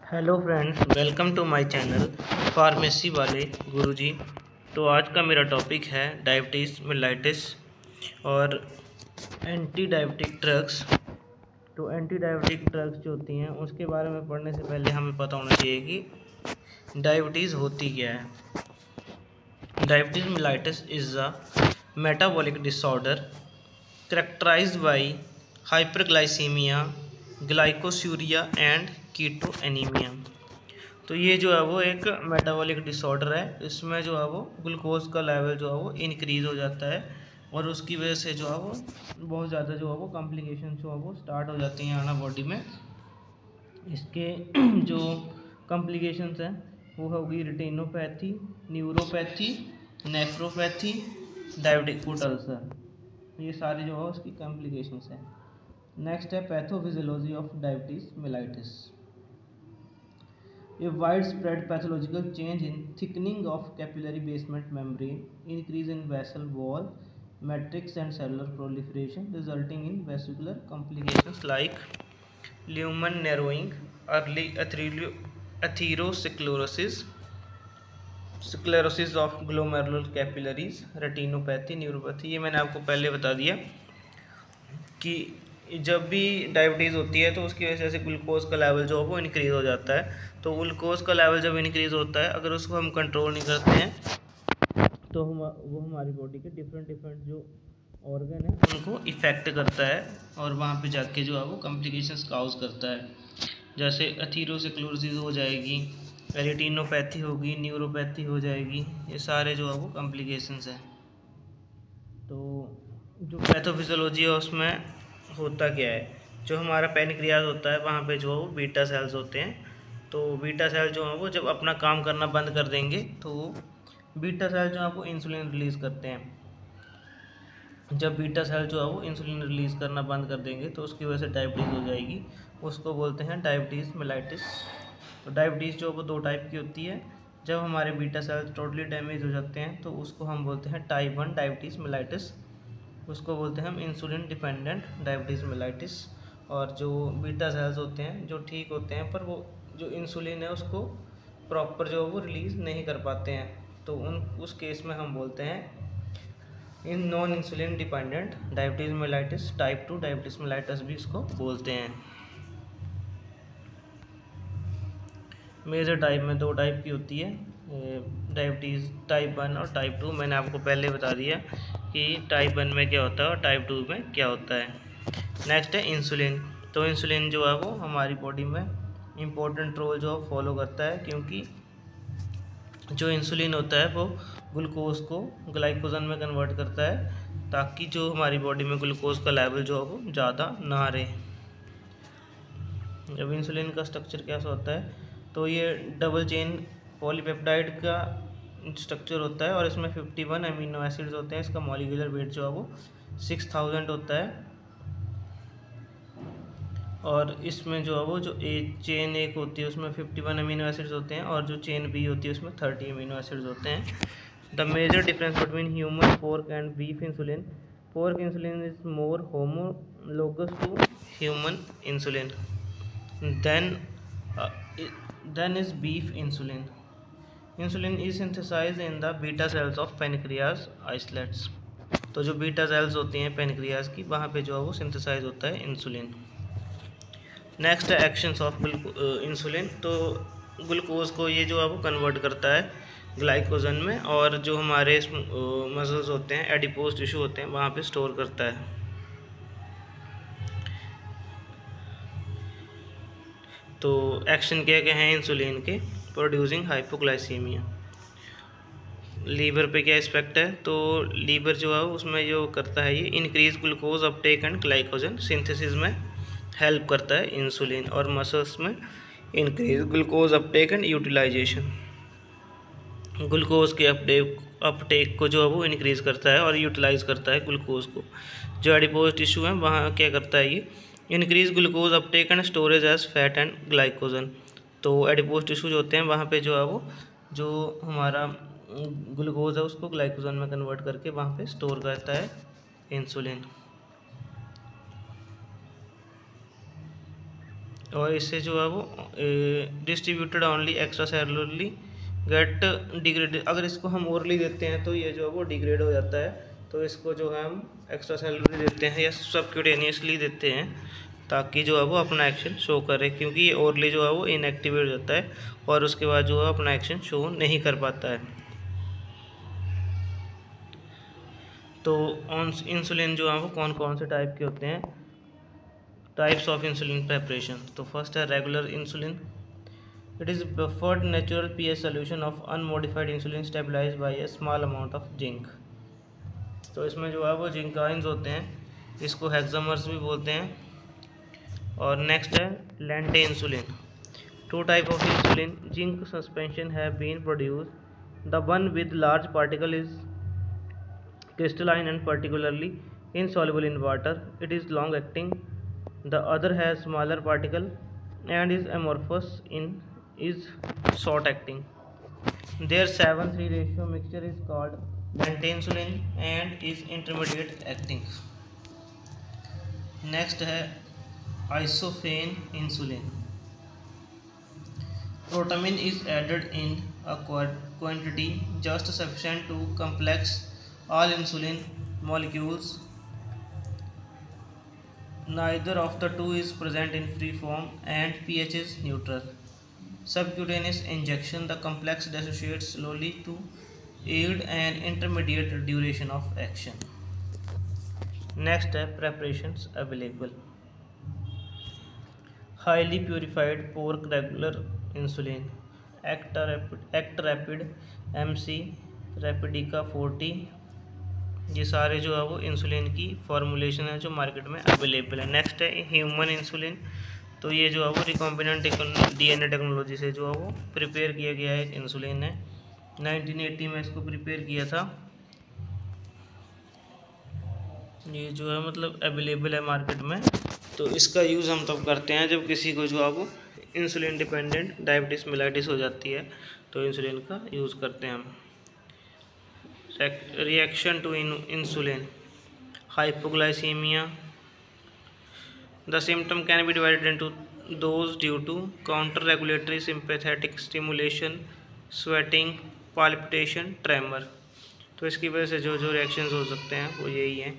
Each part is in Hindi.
Hello friends, welcome to my channel pharmacy वाले गुरुजी। तो आज का मेरा टॉपिक है डायबिटीज़ मेलाइटिस और एंटी डायबिटिक ड्रग्स। तो एंटी डायबिटिक ड्रग्स जो होती हैं उसके बारे में पढ़ने से पहले हमें पता होना चाहिए कि डायबिटीज़ होती क्या है। Diabetes mellitus is a metabolic disorder characterized by hyperglycemia, glycosuria and कीटोएनीमिया। तो ये जो है वो एक मेटाबॉलिक डिसऑर्डर है। इसमें जो है वो ग्लूकोज का लेवल जो है वो इंक्रीज़ हो जाता है और उसकी वजह से जो है वो बहुत ज़्यादा जो है वो कॉम्प्लिकेशन जो है वो स्टार्ट हो जाती हैं आना बॉडी में। इसके जो कॉम्प्लिकेशंस हैं वो होगी retinopathy, neuropathy, nephropathy, diabetic foot ulcer. ये सारे जो है उसकी कॉम्प्लिकेशंस हैं। नेक्स्ट है pathophysiology of diabetes mellitus. A widespread pathological change in thickening of capillary basement membrane, increase in vessel wall matrix and cellular proliferation, resulting in vascular complications like lumen narrowing, early atherosclerosis, sclerosis of glomerular capillaries, retinopathy, neuropathy. ये मैंने आपको पहले बता दिया कि जब भी डायबिटीज़ होती है तो उसकी वजह से ग्लूकोज का लेवल जो है वो इंक्रीज़ हो जाता है। तो ग्लूकोज का लेवल जब इंक्रीज़ होता है, अगर उसको हम कंट्रोल नहीं करते हैं तो वो हमारी बॉडी के डिफरेंट जो ऑर्गन है उनको इफ़ेक्ट करता है और वहाँ पे जाके जो है वो कॉम्प्लिकेशंस काउज करता है। जैसे एथेरोस्क्लेरोसिस हो जाएगी, रेटिनोपैथी होगी, न्यूरोपैथी हो जाएगी। ये सारे जो है वो कॉम्प्लिकेशंस हैं। तो जो पैथोफिजियोलॉजी है उसमें होता क्या है, जो हमारा पैनक्रियाज होता है वहाँ पे जो है वो बीटा सेल्स होते हैं। तो बीटा सेल जो है वो जब अपना काम करना बंद कर देंगे तो बीटा सेल जो है वो इंसुलिन रिलीज़ करते हैं। जब बीटा सेल जो है वो इंसुलिन रिलीज़ करना बंद कर देंगे तो उसकी वजह से डायबिटीज़ हो जाएगी। उसको बोलते हैं डायबिटीज़ मेलाइटिस। तो डायबिटीज़ जो वो दो टाइप की होती है। जब हमारे बीटा सेल्स टोटली डैमेज हो जाते हैं तो उसको हम बोलते हैं टाइप 1 डायबिटीज़ मेलाइटिस। उसको बोलते हैं हम इंसुलिन डिपेंडेंट डायबिटीज़ मेलाइटिस। और जो बीटा सेल्स होते हैं जो ठीक होते हैं पर वो जो इंसुलिन है उसको प्रॉपर जो वो रिलीज़ नहीं कर पाते हैं, तो उस केस में हम बोलते हैं in non insulin dependent diabetes mellitus. Type 2 diabetes mellitus भी इसको बोलते हैं। मेजर टाइप में दो टाइप की होती है, डायबिटीज़ टाइप 1 और टाइप 2। मैंने आपको पहले बता दिया कि टाइप 1 में क्या होता है और टाइप 2 में क्या होता है। नेक्स्ट है इंसुलिन। तो इंसुलिन जो है वो हमारी बॉडी में इम्पोर्टेंट रोल जो फॉलो करता है, क्योंकि जो इंसुलिन होता है वो ग्लूकोज को ग्लाइकोजन में कन्वर्ट करता है ताकि जो हमारी बॉडी में ग्लूकोज का लेवल जो है वो ज़्यादा ना रहे। जब इंसुलिन का स्ट्रक्चर कैसा होता है, तो ये डबल चेन पॉलीपेप्टाइड का स्ट्रक्चर होता है और इसमें 51 अमीनो एसिड्स होते हैं। इसका मॉलिक्यूलर वेट जो है वो 6000 होता है। और इसमें जो है वो जो चेन एक होती है उसमें 51 अमीनो एसिड्स होते हैं और जो चेन बी होती है उसमें 30 अमीनो एसिड्स होते हैं। The major difference between human pork and beef insulin. Pork insulin is more homologous to human insulin then is beef insulin. Insulin is synthesized in the beta cells of pancreas islets. तो जो बीटा सेल्स होती हैं पेनक्रियाज की, वहाँ पे जो है वो सिंथेसाइज होता है इंसुलिन। नेक्स्ट है एक्शंस ऑफ इंसुलिन। तो ग्लूकोज को ये जो है वो कन्वर्ट करता है ग्लाइकोजन में और जो हमारे मसल्स होते हैं, एडिपोज टिश्यू होते हैं, वहाँ पे स्टोर करता है। तो एक्शन क्या क्या हैं इंसुलिन के, प्रोड्यूसिंग हाइपोग्लाइसीमिया। लीवर पे क्या इफेक्ट है, तो लीवर जो है उसमें जो करता है ये increase glucose uptake and glycogen synthesis में हेल्प करता है इंसुलिन। और मसल्स में increase glucose uptake and utilization. Glucose के अपटेक को जो है वो इंक्रीज़ करता है और यूटिलाइज करता है ग्लूकोज को। जो एडिपोज टिश्यू है वहाँ क्या करता है ये increase glucose uptake and storage as fat and glycogen. तो एडिपोज टिश्यू जो होते हैं वहाँ पे जो है वो जो हमारा ग्लूकोज है उसको ग्लाइकोजन में कन्वर्ट करके वहाँ पे स्टोर करता है इंसुलिन। और इससे जो है वो distributed only extracellularly get degraded. अगर इसको हम ओरली देते हैं तो ये जो है वो डिग्रेड हो जाता है, तो इसको जो है हम एक्स्ट्रा सेलुलरली देते हैं या सबक्यूटेनियसली देते हैं ताकि जो है वो अपना एक्शन शो करे, क्योंकि ये ओरली जो है वो इनएक्टिवेट हो जाता है और उसके बाद जो है अपना एक्शन शो नहीं कर पाता है। तो इंसुलिन जो है वो कौन कौन से टाइप के होते हैं, टाइप्स ऑफ इंसुलिन प्रेपरेशन। तो फर्स्ट है regular insulin. It is buffered natural pH solution of unmodified insulin stabilized by a small amount of zinc. तो इसमें जो है वो जिंक आयंस होते हैं, इसको हेक्सामर्स भी बोलते हैं। और नेक्स्ट है lente insulin. Two type of insulin zinc suspension have been produced. The one with large particle is crystalline and particularly insoluble in water. It is long acting. The other has smaller particle and is amorphous in is short acting. Their 7:3 ratio mixture is called lente insulin and is intermediate acting. Next है isophane insulin. Protamine is added in a quantity just sufficient to complex all insulin molecules. Neither of the two is present in free form and pH is neutral. Subcutaneous injection, the complex dissociates slowly to aid an intermediate duration of action. Next है preparations available. Highly purified pork regular insulin, Act Rapid MC, Rapidica 40, ये सारे जो है वो इंसुलिन की फॉर्मुलेशन है जो मार्केट में अवेलेबल है। नेक्स्ट है ह्यूमन इंसुलिन। तो ये जो है वो रिकॉम्बिनेंट DNA टेक्नोलॉजी से जो है वो प्रिपेयर किया गया है, एक इंसुलिन है। 1980 में इसको प्रिपेयर किया था। ये जो है मतलब अवेलेबल है मार्केट में। तो इसका यूज़ हम तब करते हैं जब किसी को जो है वो इंसुलिन डिपेंडेंट डायबिटीज़ मेलाइटिस हो जाती है, तो इंसुलिन का यूज़ करते हैं हम। Reaction to insulin, hypoglycemia. The symptom can be divided into those due to counter-regulatory sympathetic stimulation, sweating, palpitation, tremor. तो इसकी वजह से जो जो रिएक्शंस हो सकते हैं वो यही हैं।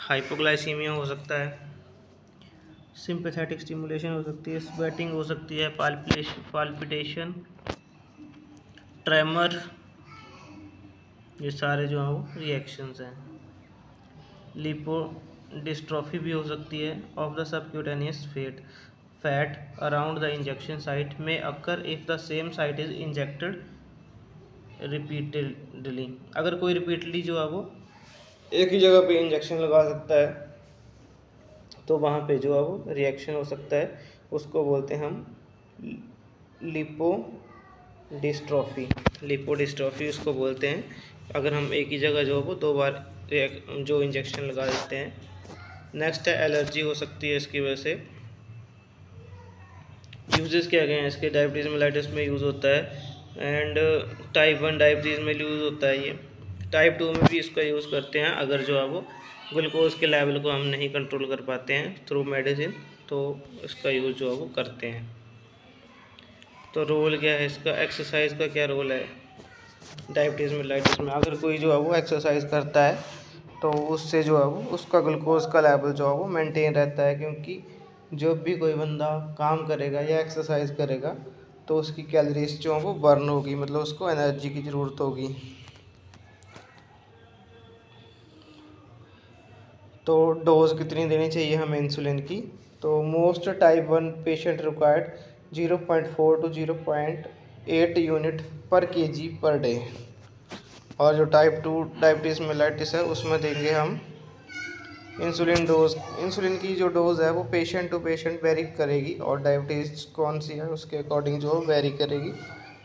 हाइपोग्लाइसीमिया हो सकता है, सिंपैथेटिक स्टिमुलेशन हो सकती है, स्वेटिंग हो सकती है, पाल्पिटेशन, ट्रेमर, ये सारे जो हैं वो रिएक्शंस हैं। लिपोडिस्ट्रोफी भी हो सकती है of the subcutaneous fat around the injection site में occur if the same site is injected repeatedly. अगर कोई रिपीटली जो है वो एक ही जगह पे इंजेक्शन लगा सकता है तो वहाँ पे जो है वो रिएक्शन हो सकता है, उसको बोलते हैं हम लिपोडिस्ट्रोफी उसको बोलते हैं। अगर हम एक ही जगह जो है वो 2 बार जो इंजेक्शन लगा देते हैं। नेक्स्ट है एलर्जी हो सकती है इसकी वजह से। यूजेस क्या गए हैं इसके, डायबिटीज़ मेलाइटिस में यूज़ होता है एंड टाइप 1 डायबिटीज़ में यूज़ होता है ये। टाइप 2 में भी इसका यूज़ करते हैं अगर जो है वो ग्लूकोज के लेवल को हम नहीं कंट्रोल कर पाते हैं थ्रू मेडिसिन, तो इसका यूज़ जो है वो करते हैं। तो रोल क्या है इसका, एक्सरसाइज का क्या रोल है डायबिटीज़ मेलाइटिस में। अगर कोई जो है वो एक्सरसाइज करता है तो उससे जो है वो उसका ग्लूकोज का लेवल जो है वो मेंटेन रहता है, क्योंकि जब भी कोई बंदा काम करेगा या एक्सरसाइज करेगा तो उसकी कैलोरीज जो है वो बर्न होगी, मतलब उसको एनर्जी की ज़रूरत होगी। तो डोज कितनी देनी चाहिए हमें इंसुलिन की, तो most type 1 patient required 0.4 to 0.8 unit पर केजी पर डे। और जो टाइप 2 डायबिटीज़ मेलाइटिस है उसमें देंगे हम इंसुलिन डोज। इंसुलिन की जो डोज़ है वो पेशेंट टू पेशेंट वेरी करेगी और डायबिटीज़ कौन सी है उसके अकॉर्डिंग जो वेरी करेगी।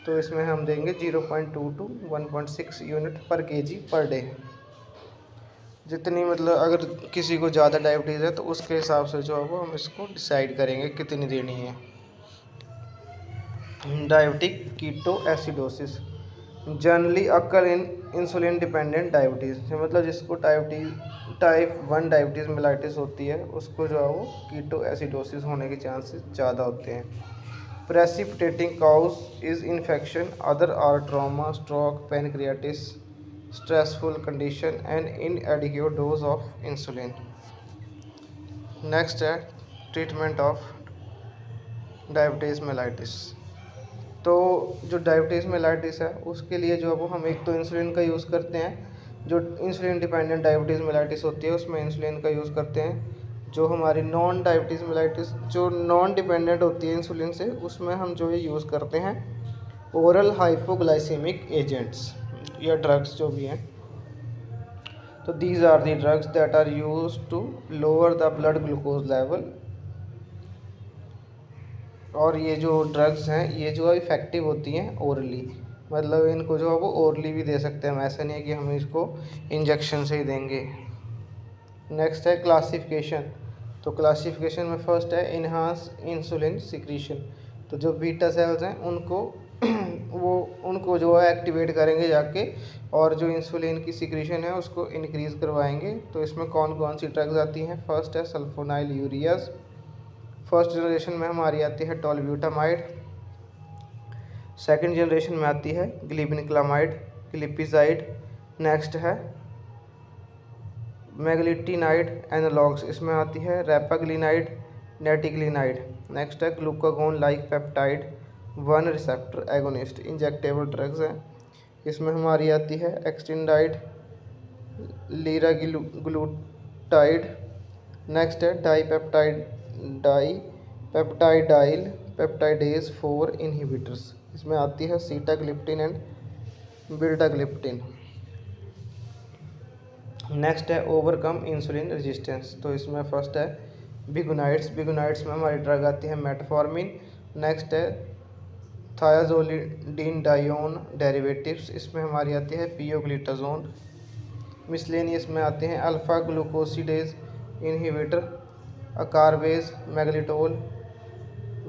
तो इसमें हम देंगे 0.2 to 1.6 यूनिट पर केजी पर डे। जितनी मतलब अगर किसी को ज़्यादा डायबिटीज़ है तो उसके हिसाब से जो है वो हम इसको डिसाइड करेंगे कितनी देनी है। Diabetic ketoacidosis, generally occur in insulin dependent diabetes, मतलब जिसको टाइप 1 डायबिटीज़ मेलाइटिस होती है उसको जो है वो कीटो एसिडोसिस होने के चांसेस ज़्यादा होते हैं। Precipitating cause is infection, other are trauma, stroke, pancreatitis, stressful condition and inadequate dose of insulin. Next है ट्रीटमेंट ऑफ डायबिटीज़ मेलाइटिस। तो जो डायबिटीज़ मेलाइटिस है उसके लिए जो है वो हम एक तो इंसुलिन का यूज़ करते हैं, जो इंसुलिन डिपेंडेंट डायबिटीज़ मेलाइटिस होती है उसमें इंसुलिन का यूज़ करते हैं। जो हमारी नॉन डायबिटीज़ मेलाइटिस जो नॉन डिपेंडेंट होती है इंसुलिन से, उसमें हम जो है यूज़ करते हैं ओरल हाइपोग्लाइसेमिक एजेंट्स या ड्रग्स जो भी हैं। तो these are the drugs that are use to lower the blood glucose level. और ये जो ड्रग्स हैं ये जो है इफ़ेक्टिव होती हैं ओरली, मतलब इनको जो है वो ओरली भी दे सकते हैं हम, ऐसा नहीं है कि हम इसको इंजेक्शन से ही देंगे। नेक्स्ट है क्लासिफिकेशन। तो क्लासिफिकेशन में फर्स्ट है इन्हांस इंसुलिन सिक्रीशन। तो जो बीटा सेल्स हैं उनको जो है एक्टिवेट करेंगे जाके, और जो इंसुलिन की सिक्रीशन है उसको इंक्रीज़ करवाएंगे। तो इसमें कौन कौन सी ड्रग्स आती हैं? फर्स्ट है सल्फोनाइल यूरियाज, फर्स्ट जनरेशन में हमारी आती है टोलब्यूटामाइड, सेकंड जनरेशन में आती है ग्लिबिनिक्लामाइड, ग्लिपिजाइड। नेक्स्ट है मैग्लिटिनाइड एनालॉग्स, इसमें आती है रैपाग्लिनाइड, नेटिग्लिनाइड। नेक्स्ट है glucagon like peptide 1 receptor agonist, injectable drugs हैं। इसमें हमारी आती है एक्सटेंडाइड, लीराग्लूटाइड। नेक्स्ट है डाईपेप्टाइडाइल पेप्टाइडेज 4 इनहिबिटर्स, इसमें आती है सीटाग्लिप्टिन एंड बिल्टाग्लिप्टिन। नेक्स्ट है ओवरकम इंसुलिन रेजिस्टेंस। तो इसमें फर्स्ट है बिगुनाइड्स में हमारी ड्रग आती है मेटफॉर्मिन। नेक्स्ट है थायाजोलिडीन डायोन डेरिवेटिव्स, इसमें हमारी आती है पियोग्लिटाजोन। मिसलेनियस में आते हैं alpha glucosidase inhibitor, acarbose, miglitol,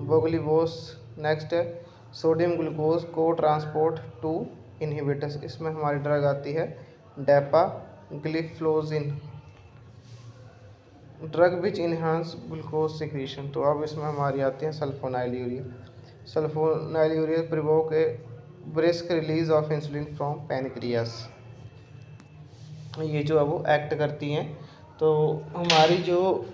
voglibose. Next है sodium glucose co transport 2 inhibitors, इसमें हमारी ड्रग आती है dapagliflozin, drug which enhance glucose secretion. तो अब इसमें हमारी आती है sulfonylurea provoke a brisk release of insulin from pancreas, ये जो है वो एक्ट करती हैं। तो हमारी जो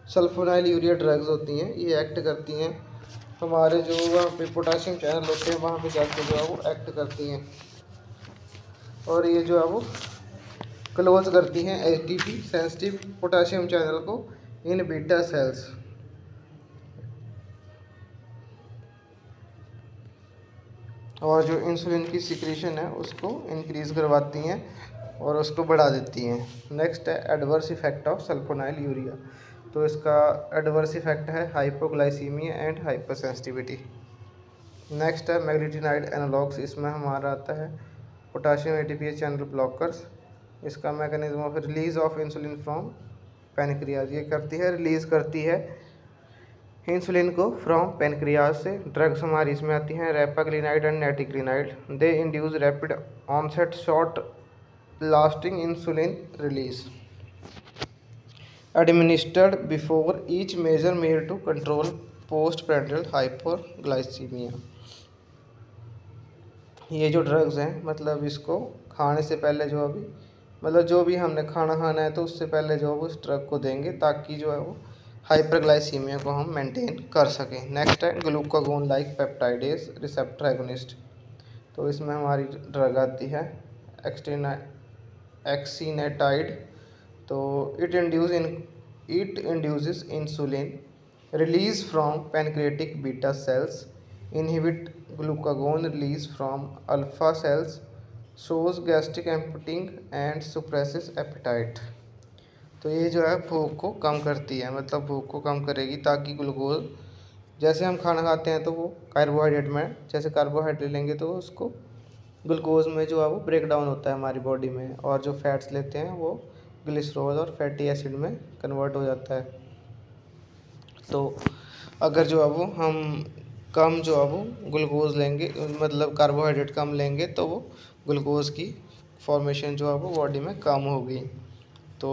सल्फोनाइल यूरिया ड्रग्स होती हैं ये एक्ट करती हैं हमारे जो वहाँ पे पोटाशियम चैनल होते हैं वहाँ पे जाके जो है वो एक्ट करती हैं, और ये जो है वो क्लोज करती हैं ATP सेंसिटिव पोटाशियम चैनल को इन बीटा सेल्स। और जो इंसुलिन की सिक्रीशन है उसको इंक्रीज़ करवाती हैं और उसको बढ़ा देती हैं। नेक्स्ट है adverse effect of sulfonyl urea. तो इसका एडवर्स इफेक्ट है हाइपोग्लाइसीमिया एंड हाइपरसेंसिटिविटी। नेक्स्ट है मैग्लिटिनाइड एनालॉग्स, इसमें हमारा आता है पोटाशियम ATPase चैनल ब्लॉकर्स। इसका mechanism of release of insulin from pancreas, ये रिलीज़ करती है इंसुलिन को फ्रॉम पैनक्रियाज से। ड्रग्स हमारी इसमें आती हैं repaglinide and nateglinide, they induce rapid onset short lasting insulin release, administered before each major meal to control post prandial hypoglycaemia. ये जो ड्रग्स हैं मतलब इसको खाने से पहले जो भी हमने खाना है तो उससे पहले जो है वो इस ड्रग को देंगे ताकि जो है वो हाइपरग्लाइसीमिया को हम मेंटेन कर सकें। नेक्स्ट है glucagon like peptidase receptor agonist. तो इसमें हमारी ड्रग आती है एक्सीनेटाइड। तो it induces insulin release from pancreatic beta cells, inhibit glucagon release from alpha cells, shows gastric emptying and suppresses appetite. तो ये जो है भूख को कम करती है, मतलब भूख को कम करेगी ताकि ग्लूकोज, जैसे हम खाना खाते हैं तो वो कार्बोहाइड्रेट में जैसे कार्बोहाइड्रेट लेंगे तो उसको ग्लूकोज में जो है वो ब्रेक डाउन होता है हमारी बॉडी में, और जो फैट्स लेते हैं वो ग्लिसरॉल और फैटी एसिड में कन्वर्ट हो जाता है। तो अगर जो है वो हम कम जो है वो ग्लूकोज लेंगे, मतलब कार्बोहाइड्रेट कम लेंगे तो वो ग्लूकोज की फॉर्मेशन जो है वो बॉडी में कम होगी। तो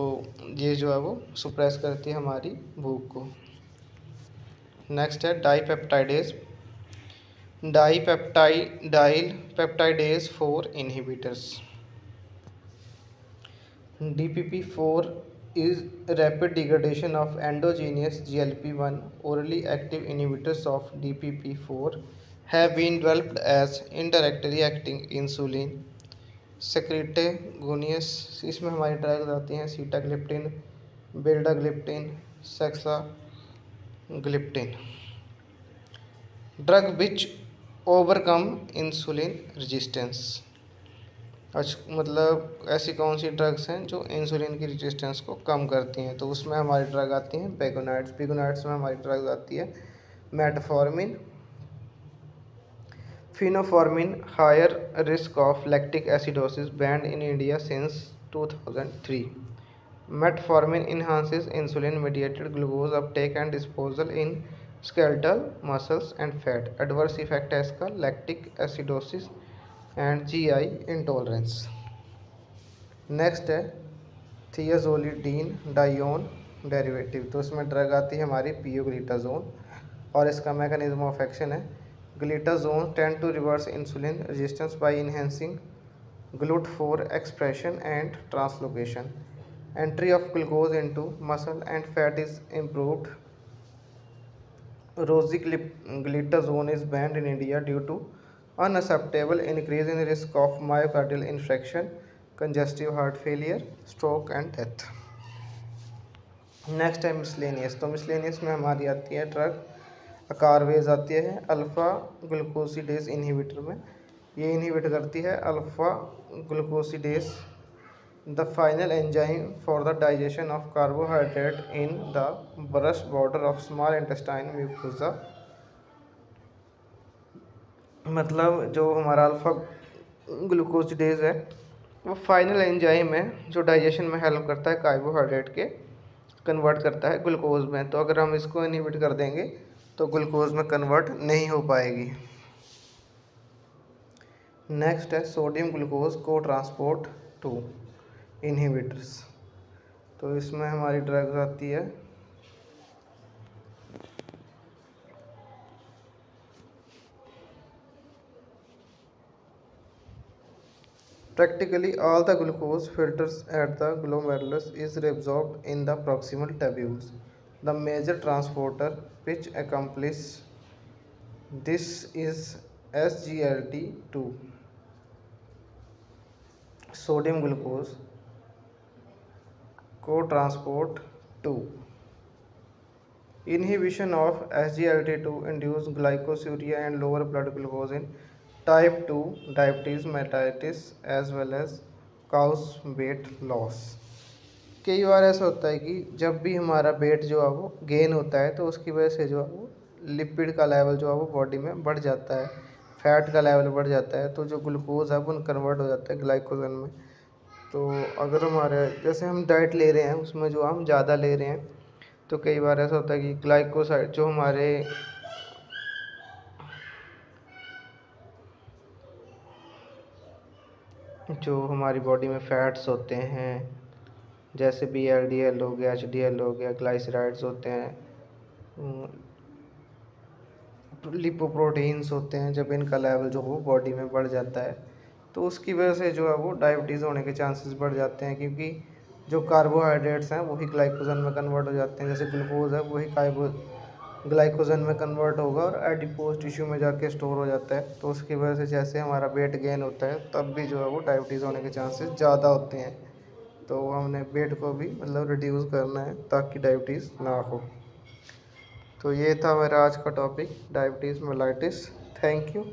ये जो है वो सुप्रेस करती है हमारी भूख को। नेक्स्ट है dipeptidase. Dipeptidyl peptidase 4 inhibitors. DPP-4 is rapid degradation of endogenous GLP-1. Orally active inhibitors of DPP-4 have been developed as indirectly acting insulin secretagoneous। इसमें हमारी ड्रग्स आती हैं sitagliptin, vildagliptin, saxagliptin. Drug which overcome insulin resistance. अच्छा, मतलब ऐसी कौन सी ड्रग्स हैं जो इंसुलिन की रेजिस्टेंस को कम करती हैं, तो उसमें हमारी ड्रग आती हैं पेगोनाइड्स। पेगोनाइड्स में हमारी ड्रग आती है metformin, phenformin. Higher risk of lactic acidosis, banned in India since 2003। Metformin enhances insulin mediated glucose uptake and disposal in skeletal muscles and fat। adverse effect है इसका lactic acidosis and GI intolerance. Next है थियाजोलिडीन डाइओन डेरिवेटिव। तो इसमें ड्रग आती है हमारी पियोग्लिटाजोन और इसका मैकेनिज्म ऑफ एक्शन है glitazone tend to reverse insulin resistance by enhancing GLUT4 expression and translocation. Entry of glucose into muscle and fat is improved. Rosiglitazone is banned in India due to unacceptable increase in risk of myocardial infarction, congestive heart failure, stroke and death। Next है मिसलेनियस। तो मिसलेनियस में हमारी आती है ड्रग अकारवेज आती है अल्फ़ा ग्लूकोसिडेज इनहिबिटर में। ये इनहिबिट करती है alpha glucosidase the final enzyme for the digestion of carbohydrate in the brush border of small intestine mucosa. मतलब जो हमारा अल्फ़ा ग्लूकोसिडेज है वो फाइनल एंजाइम है जो डाइजेशन में हेल्प करता है कार्बोहाइड्रेट के कन्वर्ट करता है ग्लूकोज में। तो अगर हम इसको इनहिबिट कर देंगे तो ग्लूकोज में कन्वर्ट नहीं हो पाएगी। नेक्स्ट है sodium glucose co transport 2 inhibitors. तो इसमें हमारी ड्रग्स आती है Practically all the glucose filters at the glomerulus is reabsorbed in the proximal tubules, the major transporter which accomplishes this is SGLT2। sodium glucose co-transport 2 inhibition of SGLT2 induce glycosuria and lower blood glucose in type 2 diabetes mellitus as well as cause weight loss. कई बार ऐसा होता है कि जब भी हमारा वेट जो है वो गेन होता है तो उसकी वजह से जो है वो लिपिड का लेवल जो है वो बॉडी में बढ़ जाता है, फैट का लेवल बढ़ जाता है, तो जो ग्लूकोज है वो कन्वर्ट हो जाता है ग्लाइकोजन में। तो अगर हमारे जैसे हम डाइट ले रहे हैं उसमें जो हम ज़्यादा ले रहे हैं तो कई बार ऐसा होता है कि ग्लाइकोसाइड जो हमारी बॉडी में फ़ैट्स होते हैं जैसे VLDL हो गया, HDL हो गया, ग्लाइसराइड्स होते हैं, लिपोप्रोटीन्स होते हैं, जब इनका लेवल जो वो बॉडी में बढ़ जाता है तो उसकी वजह से जो है वो डायबिटीज़ होने के चांसेस बढ़ जाते हैं, क्योंकि जो कार्बोहाइड्रेट्स हैं वही ग्लाइकोजन में कन्वर्ट हो जाते हैं। जैसे ग्लूकोज है वही ग्लाइकोजन में कन्वर्ट होगा और एडिपोज टिश्यू में जाके स्टोर हो जाता है। तो उसकी वजह से जैसे हमारा वेट गेन होता है तब भी जो है वो डायबिटीज़ होने के चांसेस ज़्यादा होते हैं। तो हमने वेट को भी मतलब रिड्यूस करना है ताकि डायबिटीज़ ना हो। तो ये था मेरा आज का topic diabetes mellitus. Thank you.